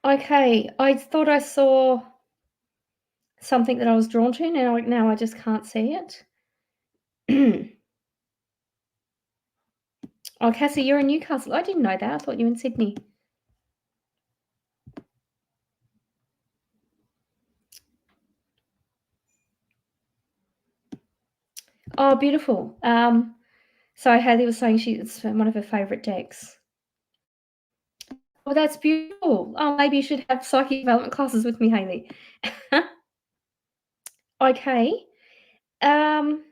[SPEAKER 1] Okay. I thought I saw something that I was drawn to. Now I just can't see it. Oh, Cassie, you're in Newcastle. I didn't know that. I thought you were in Sydney. Oh, beautiful. So Haley was saying it's one of her favourite decks. Oh, that's beautiful. Oh, maybe you should have psychic development classes with me, Haley. Okay. Um,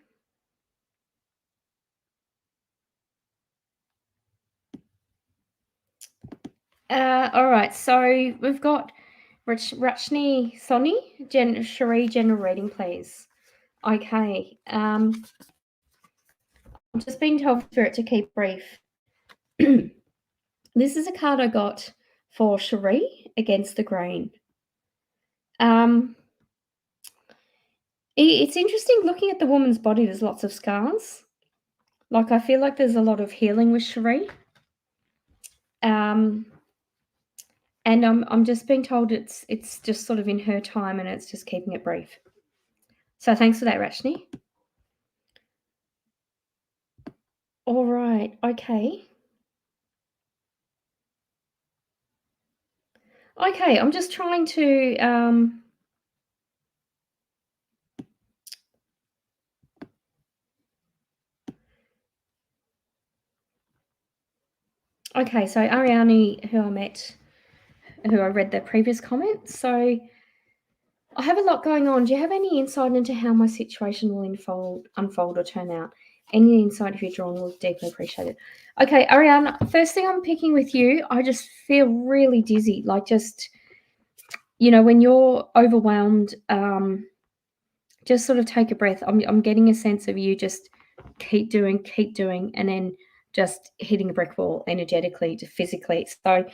[SPEAKER 1] all right. So we've got Rachni Soni, Cherie, general reading, please. Okay. I'm just being told for it to keep brief. This is a card I got for Cherie against the grain. It's interesting looking at the woman's body. There's lots of scars. Like, I feel like there's a lot of healing with Cherie. And I'm just being told it's just sort of in her time, and it's just keeping it brief. So thanks for that, Rachni. All right. Okay. Okay. I'm just trying to. Okay. So Ariane, who I met, who I read the previous comment. So I have a lot going on. Do you have any insight into how my situation will unfold or turn out? Any insight if you're drawn will deeply appreciate it. Okay, Ariane, first thing I'm picking with you, I just feel really dizzy. Like, just, when you're overwhelmed, just sort of take a breath. I'm getting a sense of you just keep doing, and then just hitting a brick wall energetically, physically. So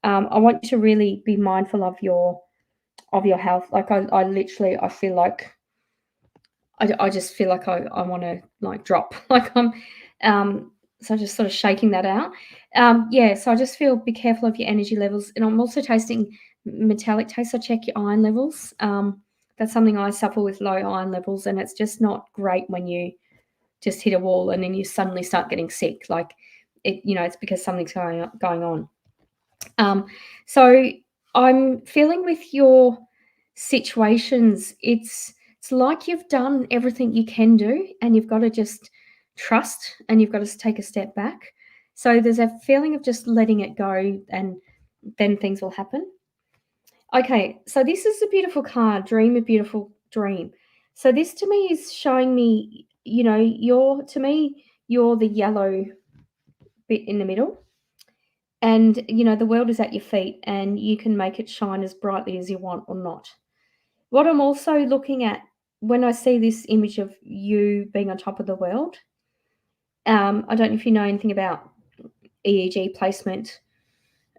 [SPEAKER 1] I want you to really be mindful of your health. Like, I literally, I feel like I just feel like I want to, like, drop. Like, so just sort of shaking that out. Yeah, so I just feel, be careful of your energy levels. And I'm also tasting metallic taste. So check your iron levels. That's something I suffer with, low iron levels, and it's just not great when you just hit a wall and then you suddenly start getting sick. Like, it's because something's going on. So I'm feeling with your situations, it's like you've done everything you can do, and you've got to just trust, and you've got to take a step back. So there's a feeling of just letting it go, and then things will happen. Okay, so this is a beautiful card, Dream a Beautiful Dream. So this to me is showing me, you're the yellow bit in the middle. And, the world is at your feet, and you can make it shine as brightly as you want or not. What I'm also looking at when I see this image of you being on top of the world, I don't know if you know anything about EEG placement,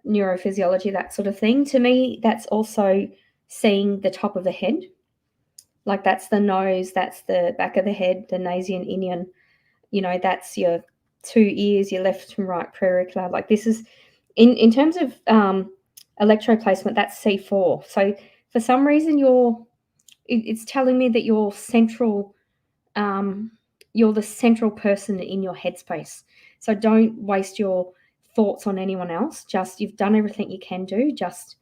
[SPEAKER 1] neurophysiology, that sort of thing. To me, that's also seeing the top of the head. Like, that's the nose, that's the back of the head, the Nasian Inian, that's your two ears, your left and right preauricular. Like, this is, in terms of electro placement, that's C4. So for some reason, it's telling me that you're the central person in your headspace. So don't waste your thoughts on anyone else. Just, you've done everything you can do. Just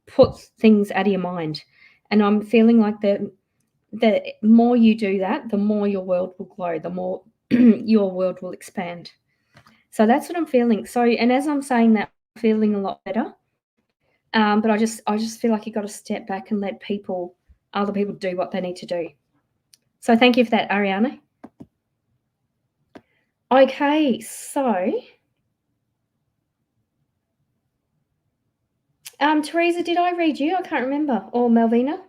[SPEAKER 1] put things out of your mind. And I'm feeling like the more you do that, the more your world will glow, the more your world will expand. So that's what I'm feeling. So, and as I'm saying that, I'm feeling a lot better. But I just feel like you've got to step back and let other people do what they need to do. So thank you for that, Ariana. Okay, so Teresa, did I read you? I can't remember. Or Malvina?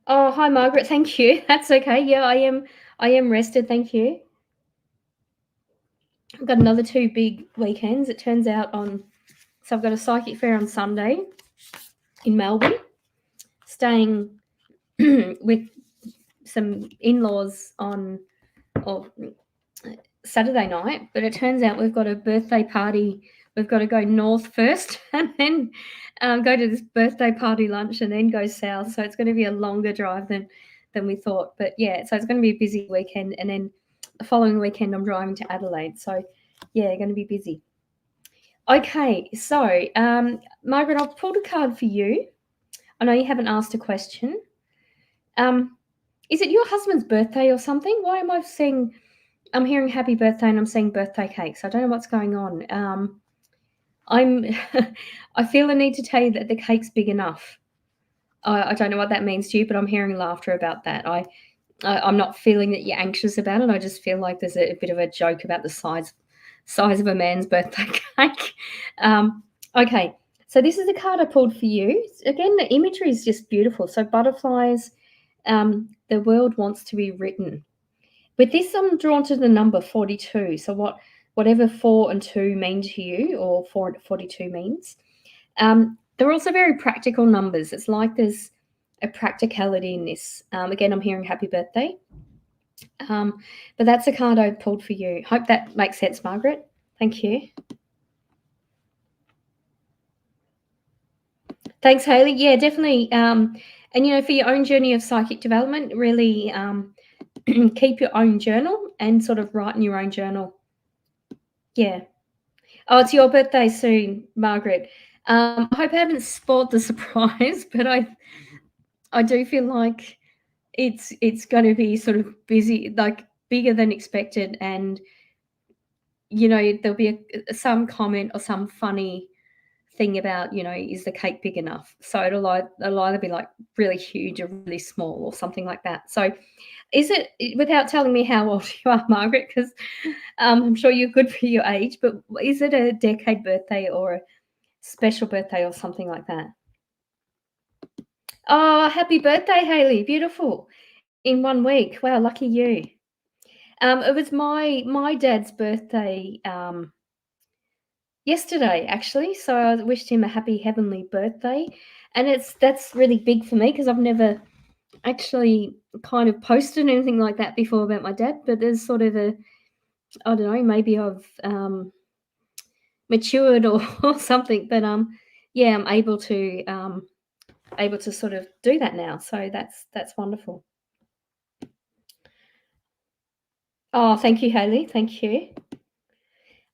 [SPEAKER 1] Oh, hi, Margaret. Thank you. That's okay. Yeah, I am rested. Thank you. I've got another 2 big weekends. It turns out so I've got a psychic fair on Sunday in Melbourne, staying with some in-laws on Saturday night. But it turns out we've got a birthday party. We've got to go north first and then go to this birthday party lunch and then go south. So it's going to be a longer drive than we thought. But yeah, so it's going to be a busy weekend. And then the following weekend, I'm driving to Adelaide. So yeah, going to be busy. Okay, so Margaret, I've pulled a card for you. I know you haven't asked a question. Is it your husband's birthday or something? Why am I seeing? I'm hearing happy birthday and I'm seeing birthday cakes. I don't know what's going on. I feel a need to tell you that the cake's big enough. I don't know what that means to you, but I'm hearing laughter about that. I'm not feeling that you're anxious about it. I just feel like there's a bit of a joke about the size of a man's birthday cake. Okay, so this is the card I pulled for you. Again, the imagery is just beautiful. So butterflies, the world wants to be written. With this, I'm drawn to the number 42. So whatever 4 and 2 mean to you, or 42 means. They're also very practical numbers. It's like there's a practicality in this. Again, I'm hearing happy birthday. But that's a card I pulled for you. Hope that makes sense, Margaret. Thank you. Thanks, Hayley. Yeah, definitely. And, for your own journey of psychic development, really keep your own journal and sort of write in your own journal. Yeah. Oh, it's your birthday soon, Margaret. I hope I haven't spoiled the surprise, but I do feel like it's going to be sort of busy, like bigger than expected, and there'll be some comment or some funny thing about is the cake big enough? So it'll either be like really huge or really small or something like that. So is it, without telling me how old you are, Margaret, because I'm sure you're good for your age, but is it a decade birthday or a special birthday or something like that? Oh, happy birthday, Hayley. Beautiful. In 1 week. Wow, lucky you. It was my dad's birthday yesterday, actually. So I wished him a happy heavenly birthday. And that's really big for me because I've never actually kind of posted anything like that before about my dad, but there's sort of I don't know, maybe I've matured or, or something, but yeah, I'm able to sort of do that now. So that's wonderful. Oh, thank you, Hayley. Thank you.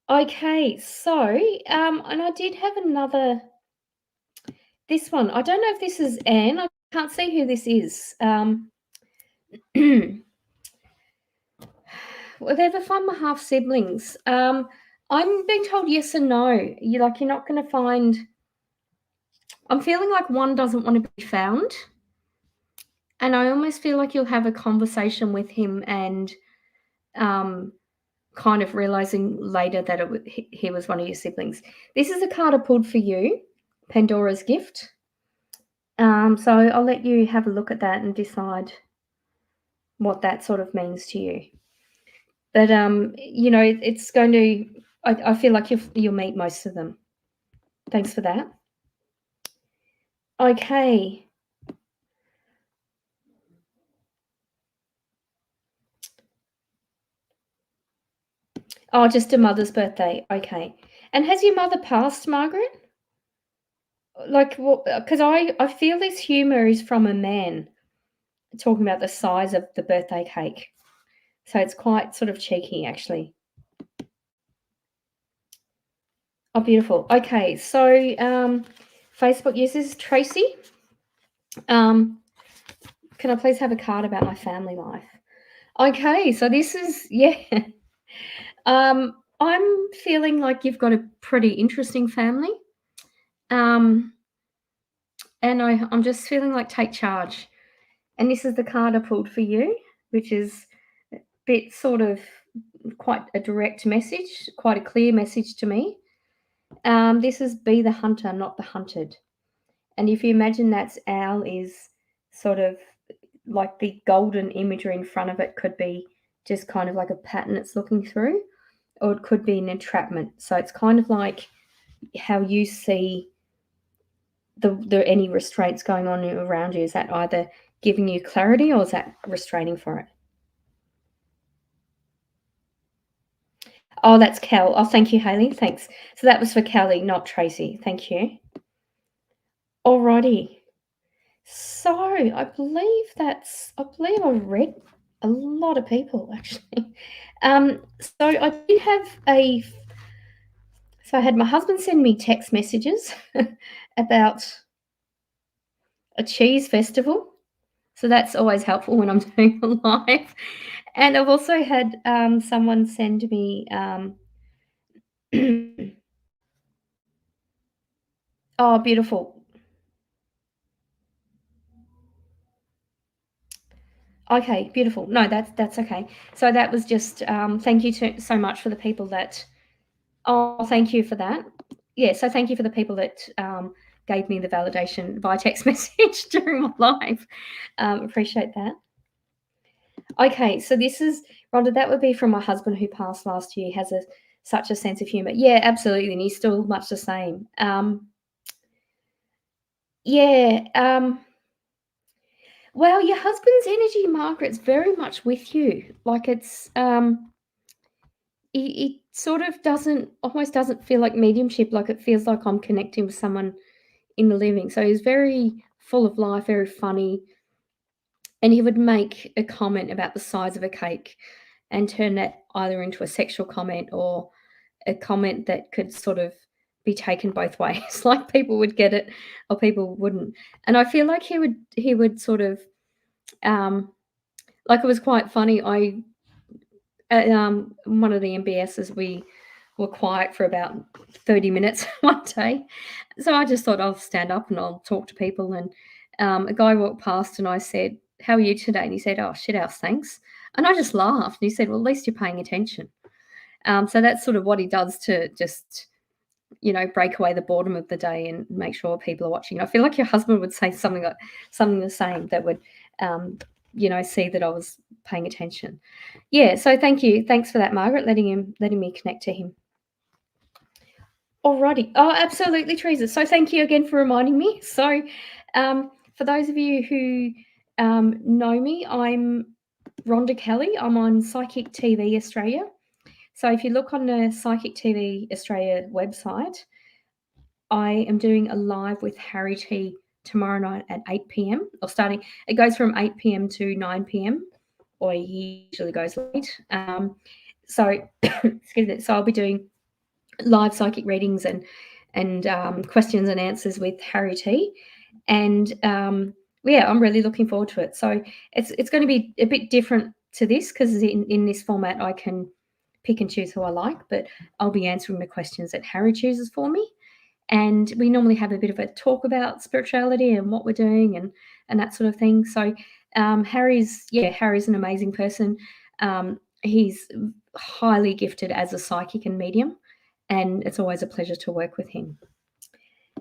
[SPEAKER 1] Okay, so and I did have another. This one, I don't know if this is Anne. I can't see who this is. Will they ever find my half siblings? I'm being told yes and no. You're not going to find. I'm feeling like one doesn't want to be found, and I almost feel like you'll have a conversation with him and kind of realizing later that he was one of your siblings. This is a card I pulled for you, Pandora's Gift. So I'll let you have a look at that and decide what that sort of means to you. But it's going to. I feel like you'll meet most of them. Thanks for that. Okay. Oh, just a mother's birthday. Okay. And has your mother passed, Margaret? Like, because I feel this humour is from a man talking about the size of the birthday cake. So it's quite sort of cheeky, actually. Oh, beautiful. Okay, so Facebook users, Tracy. Can I please have a card about my family life? Okay, so this is, yeah. I'm feeling like you've got a pretty interesting family. And I'm just feeling like take charge. And this is the card I pulled for you, which is a bit sort of quite a direct message, quite a clear message to me. This is Be the Hunter, Not the Hunted. And if you imagine that owl is sort of like the golden imagery in front of it could be just kind of like a pattern it's looking through, or it could be an entrapment. So it's kind of like how you see the any restraints going on around you. Is that either giving you clarity or is that restraining for it? Oh, that's Kel. Oh, thank you, Hayley. Thanks. So that was for Kelly, not Tracy. Thank you. Alrighty. So I believe I read a lot of people actually. So I did have so I had my husband send me text messages about a cheese festival. So that's always helpful when I'm doing a live. And I've also had someone send me oh, beautiful. Okay, beautiful. No, that's okay. So that was just thank you so much for the people that. Oh, thank you for that. Yeah, so thank you for the people that gave me the validation via text message during my live. Appreciate that. Okay, so this is Rhonda. That would be from my husband who passed last year. Has such a sense of humour. Yeah, absolutely, and he's still much the same. Yeah. Well, your husband's energy, Margaret's very much with you. Like it's it sort of doesn't almost doesn't feel like mediumship. Like it feels like I'm connecting with someone in the living. So he's very full of life, very funny, and he would make a comment about the size of a cake and turn that either into a sexual comment or a comment that could sort of be taken both ways. Like people would get it or people wouldn't. And I feel like he would sort of like it was quite funny. I at one of the MBSs we were quiet for about 30 minutes one day. So I just thought I'll stand up and I'll talk to people. And a guy walked past and I said, "How are you today?" And he said, "Oh, shit house, thanks." And I just laughed. And he said, "Well, at least you're paying attention." So that's sort of what he does to just, break away the boredom of the day and make sure people are watching. I feel like your husband would say something the same that would, see that I was paying attention. Yeah. So thank you. Thanks for that, Margaret, letting me connect to him. Alrighty. Oh, absolutely, Teresa. So thank you again for reminding me. So, for those of you who know me, I'm Rhonda Kelly. I'm on Psychic TV Australia. So if you look on the Psychic TV Australia website, I am doing a live with Harry T tomorrow night at 8 p.m. or starting. It goes from 8 p.m. to 9 p.m. or he usually goes late. So excuse me. So I'll be doing live psychic readings and questions and answers with Harry T. And yeah, I'm really looking forward to it. So it's going to be a bit different to this because in this format I can pick and choose who I like, but I'll be answering the questions that Harry chooses for me. And we normally have a bit of a talk about spirituality and what we're doing and that sort of thing. So Harry's an amazing person. He's highly gifted as a psychic and medium, and it's always a pleasure to work with him.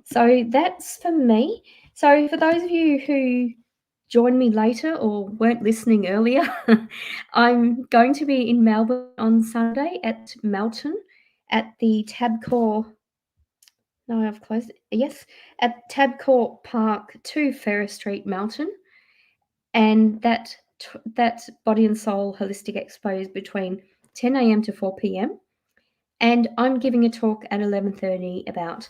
[SPEAKER 1] So that's for me. So for those of you who joined me later or weren't listening earlier, I'm going to be in Melbourne on Sunday at Melton at the Tabcorp. No, I've closed it. Yes, at Tabcorp Park 2 Ferris Street, Melton, and that Body and Soul Holistic Expo is between 10 a.m. to 4 p.m. And I'm giving a talk at 11:30 about,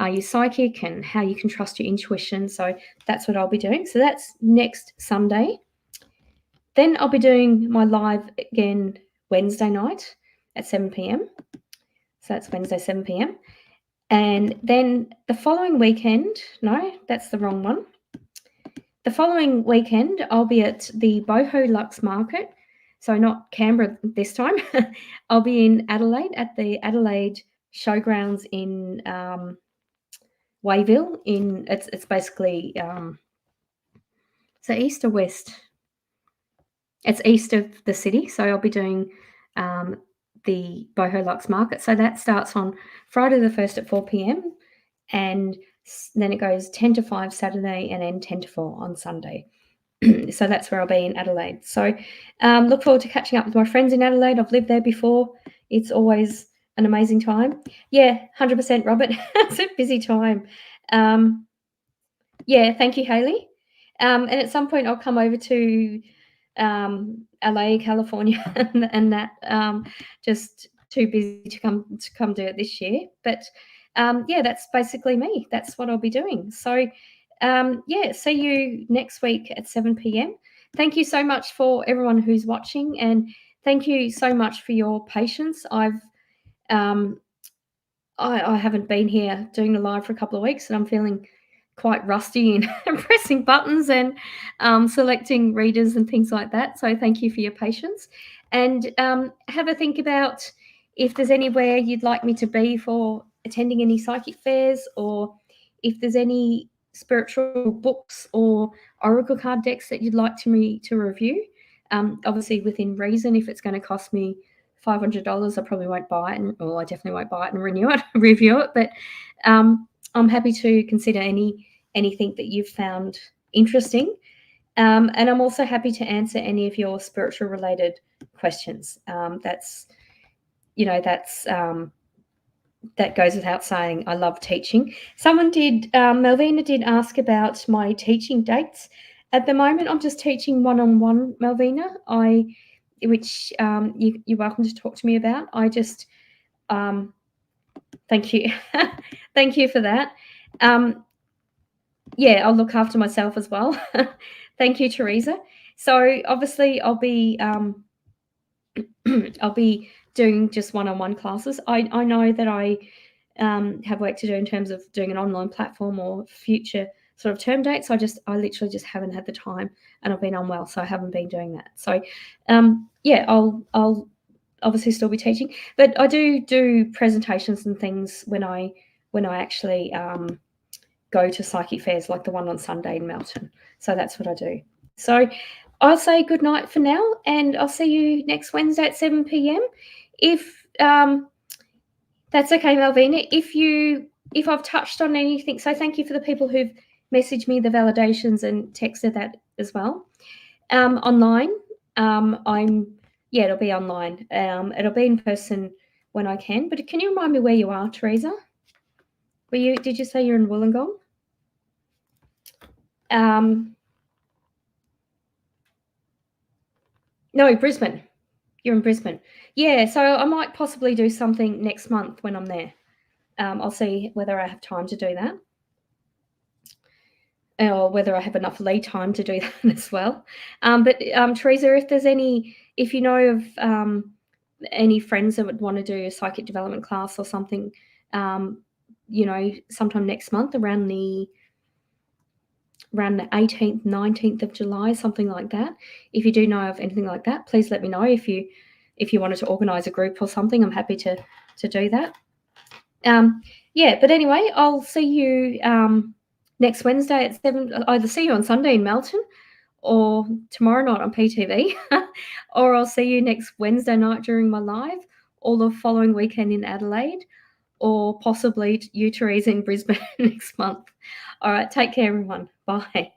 [SPEAKER 1] are you psychic and how you can trust your intuition. So that's what I'll be doing. So that's next Sunday. Then I'll be doing my live again Wednesday night at 7 p.m. So that's Wednesday, 7 p.m. And then the following weekend, no, that's the wrong one. The following weekend, I'll be at the Boho Luxe market. So not Canberra this time. I'll be in Adelaide at the Adelaide Showgrounds in Wayville. It's basically so east or west. It's east of the city. So I'll be doing the Boho Luxe market. So that starts on Friday the 1st at 4 p.m. and then it goes 10 to 5 Saturday and then 10 to 4 on Sunday. So that's where I'll be in Adelaide. So look forward to catching up with my friends in Adelaide. I've lived there before. It's always an amazing time. Yeah, 100% Robert. It's a busy time. Yeah, thank you, Hayley. And at some point I'll come over to LA, California, and that just too busy to come do it this year. But yeah, that's basically me. That's what I'll be doing. So yeah, see you next week at 7 p.m. Thank you so much for everyone who's watching, and thank you so much for your patience. I haven't been here doing the live for a couple of weeks, and I'm feeling quite rusty in pressing buttons and selecting readers and things like that. So thank you for your patience, and have a think about if there's anywhere you'd like me to be for attending any psychic fairs, or if there's any spiritual books or oracle card decks that you'd like me to review. Obviously within reason. If it's going to cost me $500, I probably won't buy it, or I definitely won't buy it and review it. But I'm happy to consider anything that you've found interesting, and I'm also happy to answer any of your spiritual related questions. That goes without saying. I love teaching. Someone did, Melvina did ask about my teaching dates. At the moment, I'm just teaching one-on-one, Melvina. Which you're welcome to talk to me about. I just thank you. Thank you for that. Yeah, I'll look after myself as well. Thank you, Teresa. So obviously I'll be I'll be doing just one-on-one classes. I know that I have work to do in terms of doing an online platform or future sort of term dates. I literally just haven't had the time, and I've been unwell, so I haven't been doing that. So yeah, I'll obviously still be teaching, but I do presentations and things when I actually go to psychic fairs, like the one on Sunday in Melton. So that's what I do. So I'll say good night for now, and I'll see you next Wednesday at 7 p.m. If that's okay, Malvina. If I've touched on anything, so thank you for the people who've messaged me the validations and texted that as well. Online, it'll be online. It'll be in person when I can. But can you remind me where you are, Teresa? Did you say you're in Wollongong? No, Brisbane. You're in Brisbane. Yeah, so I might possibly do something next month when I'm there. I'll see whether I have time to do that, or whether I have enough lead time to do that as well. But Teresa, if you know of any friends that would want to do a psychic development class or something, sometime next month around the 18th, 19th of July, something like that. If you do know of anything like that, please let me know. If you wanted to organise a group or something, I'm happy to do that. Yeah, but anyway, I'll see you next Wednesday at 7. I'll either see you on Sunday in Melton, or tomorrow night on PTV, or I'll see you next Wednesday night during my live, or the following weekend in Adelaide, or possibly you, Teresa, in Brisbane next month. All right, take care, everyone. Bye.